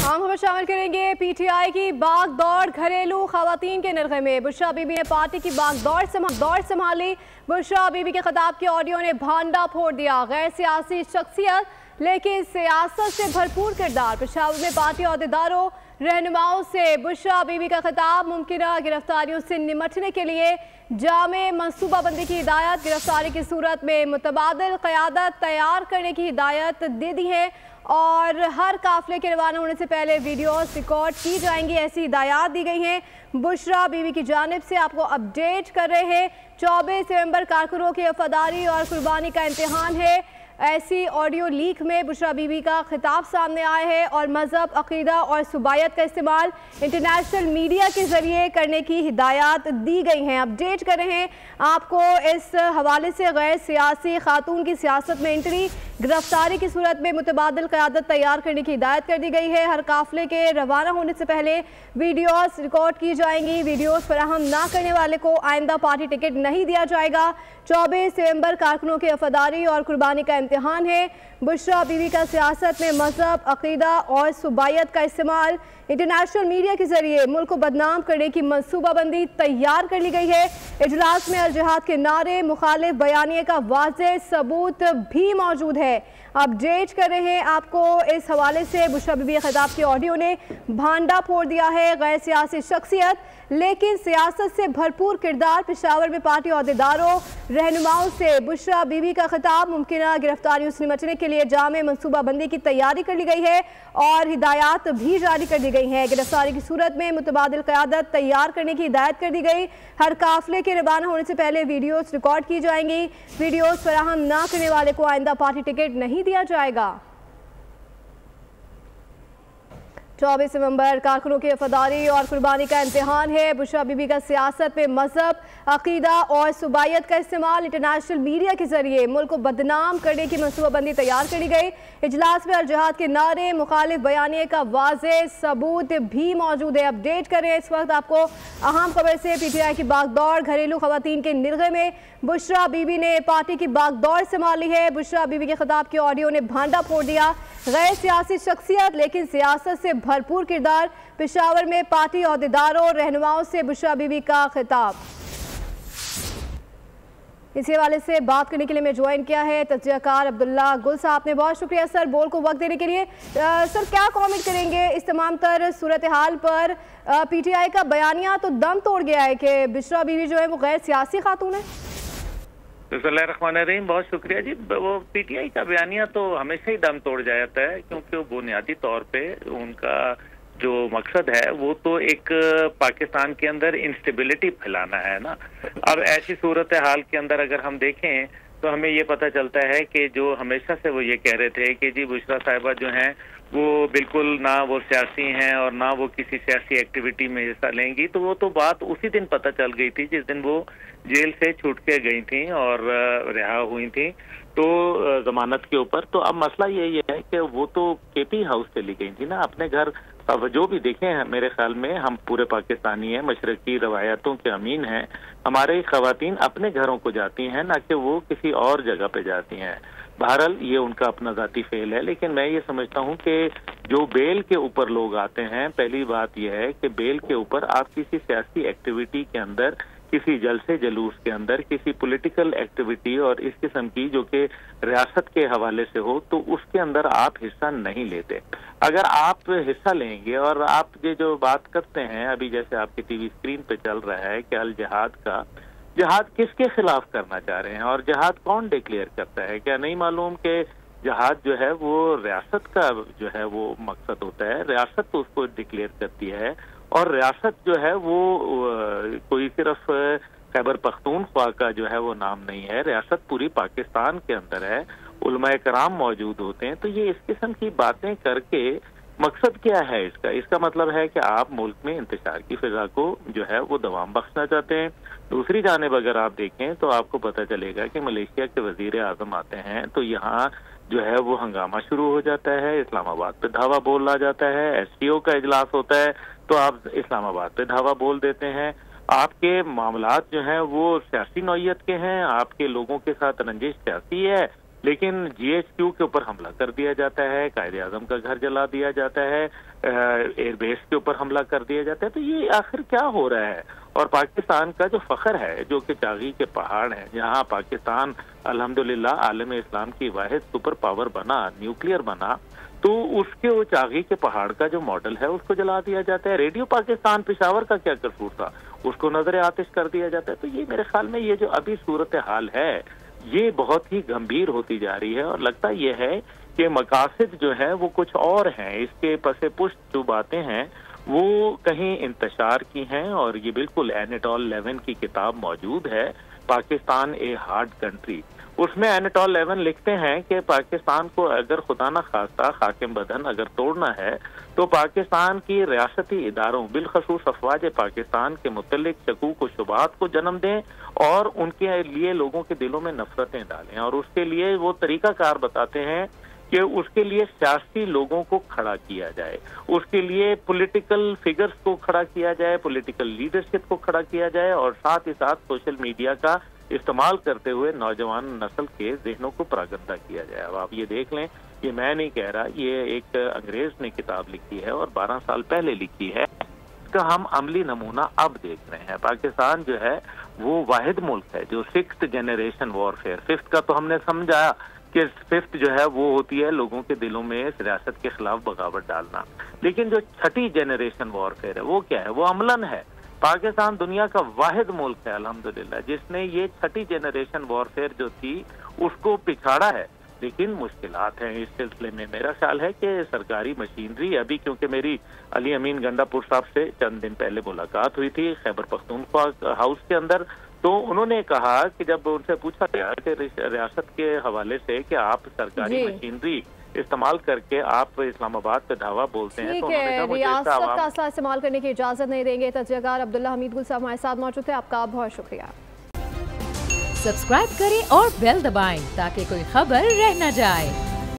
आम खबर शामिल करेंगे। पीटीआई की बागदौड़ घरेलू खवातीन के निर्गे में बुशरा बीबी ने पार्टी की बागदौड़ संभाली। बुशरा बीबी के खिताब के ऑडियो ने भांडा फोड़ दिया। गैर सियासी शख्सियत लेकिन सियासत से भरपूर किरदार। पेशावर में पार्टी अहदेदारों रहनुमाओं से बुशरा बीबी का खिताब। मुमकिन गिरफ्तारियों से निमटने के लिए जामे मनसूबाबंदी की हिदायत। गिरफ्तारी की सूरत में मुतबादिल क़यादत तैयार करने की हिदायत दे दी है और हर काफिले के रवाना होने से पहले वीडियोस रिकॉर्ड की जाएंगी, ऐसी हिदायत दी गई हैं। बुशरा बीबी की जानिब से आपको अपडेट कर रहे हैं। 24 नवंबर कारकुनों की वफादारी और कुर्बानी का इम्तिहान है, ऐसी ऑडियो लीक में बुशरा बीबी का खिताब सामने आया है और मजहब, अकीदा और सुबायत का इस्तेमाल इंटरनेशनल मीडिया के जरिए करने की हिदायत दी गई हैं। अपडेट कर रहे हैं आपको इस हवाले से। गैर सियासी खातून की सियासत में एंट्री, गिरफ्तारी की सूरत में मुतबादिल क़यादत तैयार करने की हिदायत कर दी गई है। हर काफिले के रवाना होने से पहले वीडियोस रिकॉर्ड की जाएंगी। वीडियोस फराहम ना करने वाले को आइंदा पार्टी टिकट नहीं दिया जाएगा। 24 नवंबर कारकुनों की वफादारी और कुर्बानी का इम्तिहान है। बुशरा बीबी का सियासत में मजहब, अकीदा और सुबायत का इस्तेमाल, इंटरनेशनल मीडिया के जरिए मुल्क को बदनाम करने की मनसूबाबंदी तैयार कर ली गई है। इजलास में अल जिहाद के नारे, मुखालिफ बयानिए का वाज़ेह सबूत भी मौजूद है। अपडेट कर रहे हैं आपको इस हवाले से। बुशरा बीबी के खिताब के ऑडियो ने भांडा फोड़ दिया है। गैर सियासी शख्सियत लेकिन सियासत से भरपूर किरदार। पेशावर में पार्टी अहदेदारों रहनुमाओं से बुशरा बीबी का खिताब। मुमकिन गिरफ्तारियों से निपटने के लिए जामे मनसूबाबंदी की तैयारी कर ली गई है और हिदायत भी जारी कर दी गई है। गिरफ्तारी की सूरत में मुतबादिल क़यादत तैयार करने की हिदायत कर दी गई। हर काफिले के रवाना होने से पहले वीडियोस रिकॉर्ड की जाएंगी। वीडियोस फराहम ना करने वाले को आइंदा पार्टी टिकट नहीं दिया जाएगा। 24 नवंबर कारकुनों की वफादारी और कुर्बानी का इम्तिहान है। बुशरा बीबी का सियासत में मजहब, अकीदा और सुबायत का इस्तेमाल, इंटरनेशनल मीडिया के जरिए मुल्क को बदनाम करने की मनसूबाबंदी तैयार करी गई। इजलास में अल जिहाद के नारे, मुखालिफ बयानिए का वाज़ेह सबूत भी मौजूद है। अपडेट करें इस वक्त आपको अहम खबर से। पीटीआई की बागदौड़ घरेलू खवातीन के निर्गे में बुशरा बीबी ने पार्टी की बागदौड़ संभाली है। बुशरा बीबी के खिताब के ऑडियो ने भांडा फोड़ दिया। गैर सियासी शख्सियत लेकिन सियासत से भरपूर किरदार। पेशावर में पार्टी अहदेदारों रहनुमाओं से बुशरा बीबी का खिताब। इसी हवाले से बात करने के लिए मैं ज्वाइन किया है तज्जियाकार अब्दुल्ला गुल साहब ने। बहुत शुक्रिया सर बोल को वक्त देने के लिए। सर क्या कमेंट करेंगे इस तमाम तर सूरत हाल पर? पीटीआई का बयानिया तो दम तोड़ गया है कि बुशरा बीबी जो है वो गैर सियासी खातून है। बिस्मिल्लाहिर्रहमानिर्रहीम, बहुत शुक्रिया जी। वो पीटीआई का बयानिया तो हमेशा ही दम तोड़ जाता है क्योंकि वो बुनियादी तौर पे उनका जो मकसद है वो तो एक पाकिस्तान के अंदर इंस्टेबिलिटी फैलाना है ना। अब ऐसी सूरत हाल के अंदर अगर हम देखें तो हमें ये पता चलता है कि जो हमेशा से वो ये कह रहे थे कि जी बुशरा साहिबा जो हैं वो बिल्कुल ना वो सियासी हैं और ना वो किसी सियासी एक्टिविटी में हिस्सा लेंगी, तो वो तो बात उसी दिन पता चल गई थी जिस दिन वो जेल से छूट के गई थी और रिहा हुई थी तो जमानत के ऊपर। तो अब मसला यही है कि वो तो केपी हाउस चली गई थी ना अपने घर। अब जो भी देखें हैं मेरे ख्याल में हम पूरे पाकिस्तानी हैं, मशरकी रवायतों के अमीन हैं। हमारे खवातीन अपने घरों को जाती हैं ना कि वो किसी और जगह पे जाती हैं। बहरहाल ये उनका अपना ज़ाती फेल है, लेकिन मैं ये समझता हूँ कि जो बेल के ऊपर लोग आते हैं, पहली बात यह है कि बेल के ऊपर आप किसी सियासी एक्टिविटी के अंदर, किसी जलसे जलूस के अंदर, किसी पॉलिटिकल एक्टिविटी और इस किस्म की जो कि रियासत के हवाले से हो तो उसके अंदर आप हिस्सा नहीं लेते। अगर आप हिस्सा लेंगे और आप ये जो बात करते हैं अभी जैसे आपकी टीवी स्क्रीन पे चल रहा है कि अल जिहाद का, जिहाद किसके खिलाफ करना चाह रहे हैं और जिहाद कौन डिक्लेयर करता है? क्या नहीं मालूम कि जिहाद जो है वो रियासत का जो है वो मकसद होता है, रियासत तो उसको डिक्लेयर करती है और रियासत जो है वो कोई सिर्फ खैबर पख्तूनख्वा का जो है वो नाम नहीं है, रियासत पूरी पाकिस्तान के अंदर है, उलमाए कराम मौजूद होते हैं। तो ये इस किस्म की बातें करके मकसद क्या है इसका? इसका मतलब है कि आप मुल्क में इंतशार की फिजा को जो है वो दवाम बख्शना चाहते हैं। दूसरी जानिब अगर आप देखें तो आपको पता चलेगा कि मलेशिया के वजीर आजम आते हैं तो यहाँ जो है वो हंगामा शुरू हो जाता है, इस्लामाबाद पे धावा बोला जाता है। SCO का इजलास होता है तो आप इस्लामाबाद पे धावा बोल देते हैं। आपके मामलात जो हैं वो सियासी नौयत के हैं, आपके लोगों के साथ रंजिश सियासी है लेकिन GHQ के ऊपर हमला कर दिया जाता है, कायदे आजम का घर जला दिया जाता है, एयरबेस के ऊपर हमला कर दिया जाता है। तो ये आखिर क्या हो रहा है? और पाकिस्तान का जो फख्र है, जो कि चागी के पहाड़ है, जहां पाकिस्तान अल्हम्दुलिल्लाह आलम इस्लाम की वाहिद सुपर पावर बना, न्यूक्लियर बना, तो उसके वो चागी के पहाड़ का जो मॉडल है उसको जला दिया जाता है। रेडियो पाकिस्तान पेशावर का क्या कसूर था, उसको नजर आतिश कर दिया जाता है। तो ये मेरे ख्याल में ये जो अभी सूरत हाल है ये बहुत ही गंभीर होती जा रही है, और लगता ये है कि मकासद जो है वो कुछ और हैं, इसके पसे पुष्ट जो बातें हैं वो कहीं इंतशार की हैं। और ये बिल्कुल एनाटोल लेविन की किताब मौजूद है, पाकिस्तान ए हार्ड कंट्री, उसमें एनाटोल लेविन लिखते हैं कि पाकिस्तान को अगर खुदा न खास्ता हाकिम बदन अगर तोड़ना है तो पाकिस्तान की रियासती इदारों बिलखसूस अफवाज पाकिस्तान के मुतल्लिक शकूक व शुबहात को जन्म दें और उनके लिए लोगों के दिलों में नफरतें डालें। और उसके लिए वो तरीकाकार बताते हैं कि उसके लिए सियासी लोगों को खड़ा किया जाए, उसके लिए पॉलिटिकल फिगर्स को खड़ा किया जाए, पॉलिटिकल लीडरशिप को खड़ा किया जाए, और साथ ही साथ सोशल मीडिया का इस्तेमाल करते हुए नौजवान नस्ल के जहनों को प्रागंदा किया जाए। अब आप ये देख लें, ये मैं नहीं कह रहा, ये एक अंग्रेज ने किताब लिखी है और 12 साल पहले लिखी है। इसका हम अमली नमूना अब देख रहे हैं। पाकिस्तान जो है वो वाहिद मुल्क है जो 6th जनरेशन वॉरफेयर, 5th का तो हमने समझा कि 5th जो है वो होती है लोगों के दिलों में इस रियासत के खिलाफ बगावत डालना, लेकिन जो 6ठी जनरेशन वॉरफेयर है वो क्या है? वो अमलन है। पाकिस्तान दुनिया का वाहिद मुल्क है अल्हम्दुलिल्लाह जिसने ये 6ठी जनरेशन वॉरफेयर जो थी उसको पिछाड़ा है। लेकिन मुश्किलात हैं इस सिलसिले में। मेरा ख्याल है कि सरकारी मशीनरी अभी, क्योंकि मेरी अली अमीन गंडापुर साहब से चंद दिन पहले मुलाकात हुई थी खैबर पख्तूनख्वा हाउस के अंदर, तो उन्होंने कहा कि जब उनसे पूछा गया कि रियासत के हवाले से कि आप सरकारी मशीनरी इस्तेमाल करके आप इस्लामाबाद पे धावा बोलते हैं, तो उन्होंने कहा मुझे रियासत का असला इस्तेमाल करने की इजाजत नहीं देंगे। तजज़ियाकार अब्दुल्ला हमीद गुल साहब हमारे साथ मौजूद थे, आपका बहुत शुक्रिया। सब्सक्राइब करें और बेल दबाएं ताकि कोई खबर रह न जाए।